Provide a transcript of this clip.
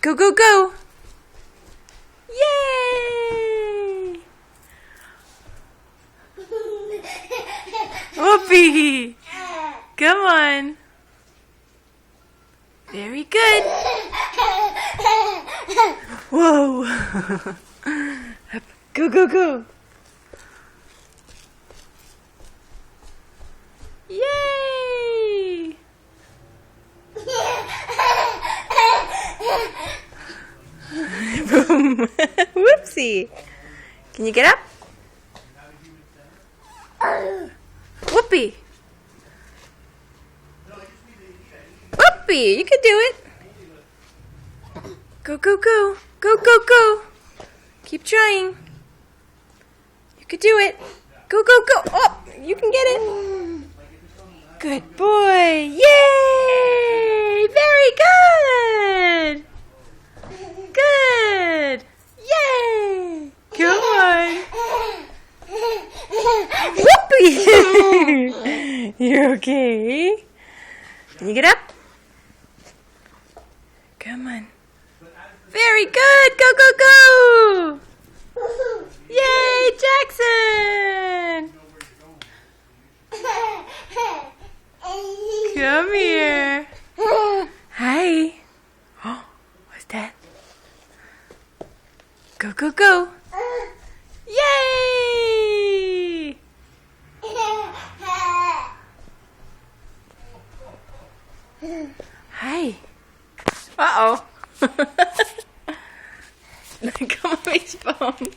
Go, go, go! Yay! Whoopee! Come on. Very good. Whoa! Go, go, go! Yay! Boom! Whoopsie! Can you get up? Whoopee! Whoopee! You can do it! Go, go, go! Go, go, go! Keep trying. You could do it. Go, go, go! Oh! You can get it! Good boy! Yay! Very good! Good! Yay! Come on! Whoopee! You're okay? Can you get up? Come on. Very good! Go, go, go! Yay, Jackson! Come here. Hi. Oh, what's that? Go, go, go. Yay! Hi. Uh-oh. Come on, his phone.